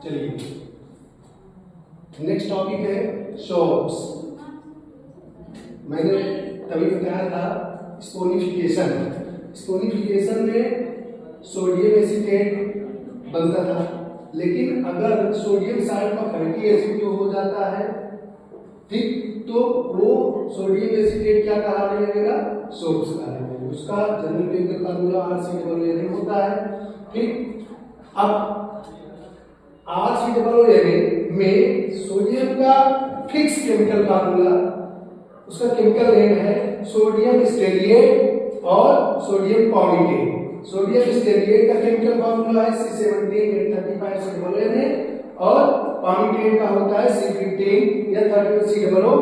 चलिए next topic है soaps. मैंने तभी बताया था स्पोनिफिकेशन। स्पोनिफिकेशन में सोडियम एसीटेट बनता था, लेकिन अगर सोडियम साल्ट का फैटी एसिड जो हो जाता है, ठीक, तो वो सोडियम एसीटेट क्या कहलाने लगेगा? सोप्स कहलाने लगेगा। उसका जनरल केमिकल फार्मूला RCOONA होता है। ठीक, अब RCOONA में सोडियम का फिक्स केमिकल फार्मूला, उसका केमिकल नेम है सोडियम स्टेरिएट और सोडियम पाउमिटेट। सोडियम स्टेरिएट का केमिकल फार्मूला है C17H35COONA और पाउमिटेट का होता है C15 या 32COONA।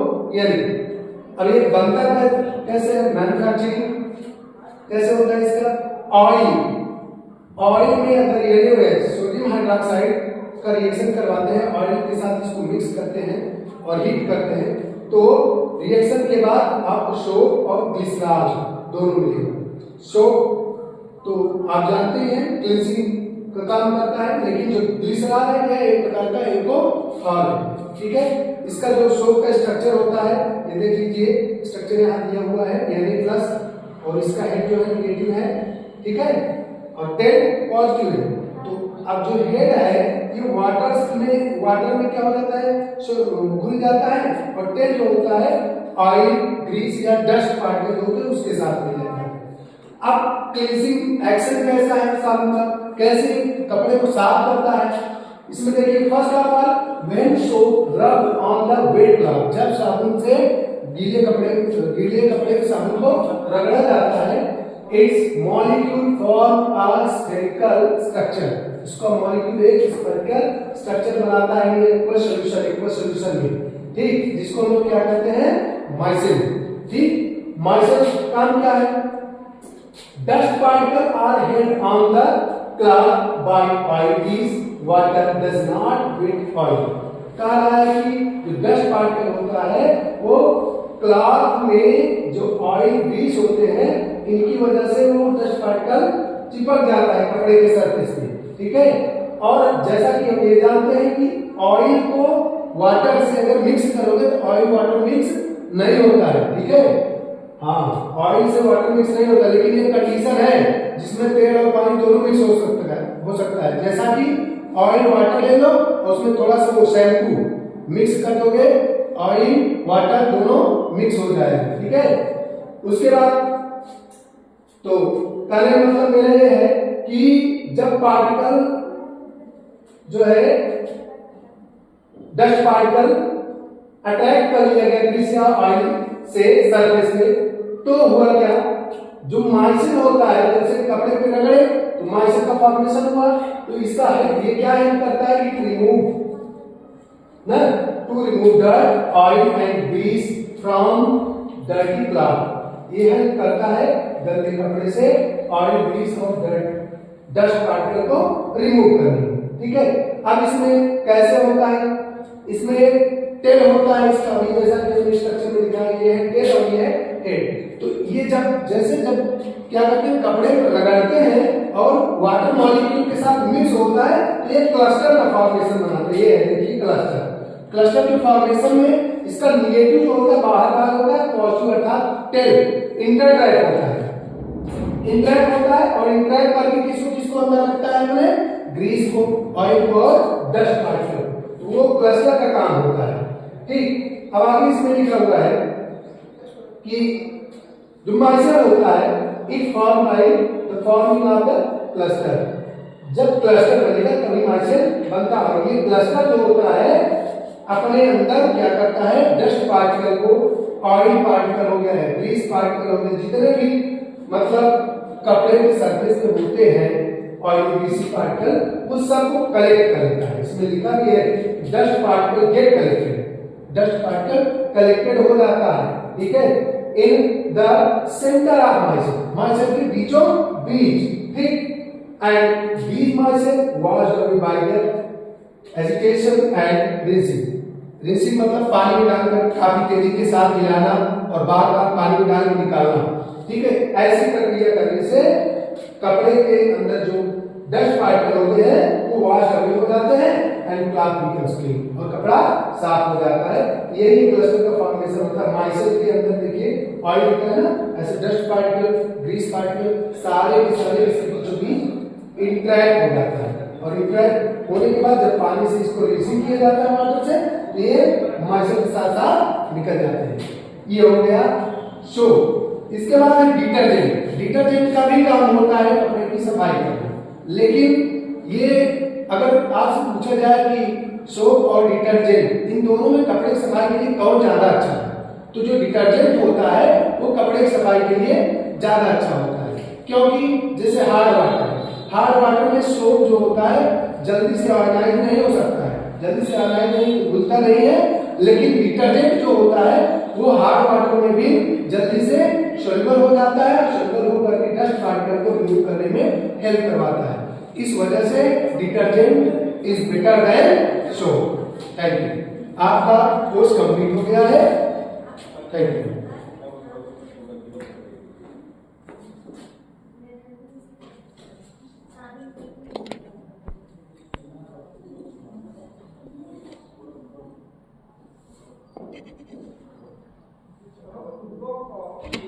अब ये बनता है कैसे? मैन्युफैक्चरिंग कैसे होता है इसका? ऑयल में अगर ये सोडियम हाइड्रोक्साइड का रिएक्शन करवाते हैं, ऑयल के साथ इसको मिक्स करते हैं और हीट करते हैं, तो रिएक्शन के बाद आपको सोप और ग्लिसरॉल दोनों मिलेगा। सोप तो आप जानते हैं क्लींजिंग का काम करता है, लेकिन जो ग्लिसरॉल है यह एक प्रकार का एल्कोहल है। ठीक है, इसका जो सोप का स्ट्रक्चर होता है, ये देख लीजिए, स्ट्रक्चर यहाँ दिया हुआ है Na+ और इसका हेड जो है नेगेटिव है। ठीक है, और टेल पॉजिटिव है। तो अब जो हेड है ये वाटर में क्या हो जाता है? घुल जाता है, और टेल जो होता है ऑयल, ग्रीस या डस्ट पार्टिकल होते हैं उसके साथ मिल जाता है। अब क्लींजिंग एक्शन कैसा है साबुन का? कैसे कपड़े को साफ करता है? इसमें देखिए, first of all when soap rub on the wet cloth, जब साबुन से गीले कपड़े के साबुन को रगड़ा जाता है, it's molecule form a spherical structure. इसका मॉलिक्यूल एक स्फेरिकल स्ट्रक्चर बनाता है एक्वस सॉल्यूशन में। ठीक, जिसको हम लोग क्या कहते हैं? माइसिन। ठीक, माइसिन काम क्या है? Dust particle are held on the cloth by oil, water does not with oil. कहा रहा है कि जो डस्ट पार्टिकल होता है वो क्लॉथ में जो ऑयल ग्रीस होते हैं, इनकी वजह से वो डस्ट पार्टिकल चिपक जाता है कपड़े के सरफेस पे। ठीक है, और जैसा कि हम ये जानते हैं कि ऑयल को वाटर से अगर मिक्स करोगे तो ऑयल वाटर मिक्स नहीं होता है। ठीक है, हाँ, ऑयल से वाटर मिक्स नहीं होता, लेकिन ये कंडीशन है जिसमें तेल और पानी दोनों मिक्स हो सकता है। जैसा कि ऑयल वाटर ले लो और उसमें थोड़ा सा वो शैम्पू मिक्स कर दोगे, ऑयल वाटर दोनों मिक्स हो जाएगा। ठीक है, उसके बाद तो कहने का मतलब मेरा ये है कि जब पार्टिकल जो है डस्ट पार्टिकल अटैक कर लिया गया ग्रीस या ऑयल से सरफेस पे, तो हुआ क्या? जो माइसिन होता है, जैसे कपड़े पे रगड़े तो माइसिन का फॉर्मेशन हुआ, तो इसका ये क्या हेल्प करता है कि to remove dirt, oil and grease from dirty cloth. ये हेल्प करता है गंदे कपड़े से ऑयल, ग्रीस और डस्ट पार्टिकल को रिमूव करने। ठीक है, अब इसमें कैसे होता है? इसमें टेल होता है इसका, अभी जैसा कि स्ट्रक्चर में दिखा है, ये है टेल और ये है हेड। तो ये जब क्या करते हैं, कपड़े पर रगड़ते हैं और वाटर मॉलिक्यूल के साथ मिक्स होता है, तो ये क्लस्टर का फॉर्मेशन बनाते हैं। ये है देखिए क्लस्टर के फॉर्मेशन में इसका निगेटिव जो होता है बाहर भाग होता है, पॉजिटिव अर्थात टेल इंटरट्रैक्ट होता है। इंटरैक्ट होता है और इंटरैक्ट करके किसको अंदर रखता है? हमने ग्रीस को, ऑयल को और डस्ट पार्टिकल, तो वो क्लस्टर का काम होता है। ठीक, अब आगे इसमें लिखा हुआ है कि जो माइसिन होता है it form by the forming of the cluster. जब क्लस्टर बनेगा तभी माइसिन बनता है। ये क्लस्टर जो होता है अपने अंदर क्या करता है? डस्ट पार्टिकल को, ऑयल पार्टिकल हो गया है, ग्रीस पार्टिकल हो गए, जितने भी मतलब कपड़े के सरफेस पे होते हैं ऑयल ग्रीसी पार्टिकल, उस सबको कलेक्ट कर लेता है। इसमें लिखा भी है dust particle gate collected, dust particle collected हो जाता है। ठीक है, इन द सेंटर ऑफ माइसिन के बीचों बीच। ठीक, and these माइसिन washed away by the agitation and rinsing। Rinsing मतलब पानी में डालकर काफी तेजी के साथ मिलाना और बार बार पानी में डाल के निकालना। ठीक है, ऐसी प्रक्रिया करने से कपड़े के अंदर जो डस्ट पार्टिकल होते हैं वो वॉश अवे हो जाते हैं एंड क्लॉथ बिकम्स क्लीन और कपड़ा साफ हो जाता है। यही क्लस्टर का फॉर्मेशन होता है। माइसेल के अंदर देखिए ऑयल होता है ना, ऐसे डस्ट पार्टिकल, ग्रीस पार्टिकल सारे के सारे इसके बीचों बीच इंटरैक्ट हो जाता है और इंटरैक्ट होने के बाद जब पानी से इसको रिसीव किया जाता है वाटर से तो ये माइसेल के साथ साथ निकल जाते हैं। ये हो गया शो। इसके बाद है डिटर्जेंट। डिटर्जेंट का भी काम होता है कपड़े की सफाई करना, लेकिन ये अगर आपसे पूछा जाए कि सोप और डिटर्जेंट इन दोनों में कपड़े की सफाई के लिए कौन ज्यादा अच्छा है, तो जो डिटर्जेंट होता है वो कपड़े की सफाई के लिए ज्यादा अच्छा होता है। क्योंकि जैसे हार्ड वाटर में सोप जो होता है जल्दी से ऑर्गेनाइज नहीं हो सकता है, जल्दी से ऑर्गेनाइज नहीं घुलता नहीं है, लेकिन डिटर्जेंट जो होता है वो हार्ड वाटर में भी जल्दी से सोल्यूबल हो जाता है, सोल्यूबल होकर के डस्ट पार्टिकल को रिमूव करने में हेल्प करवाता है। इस वजह से detergent is better than soap. Thank you. आपका कोर्स कंप्लीट हो गया है। Thank you. Look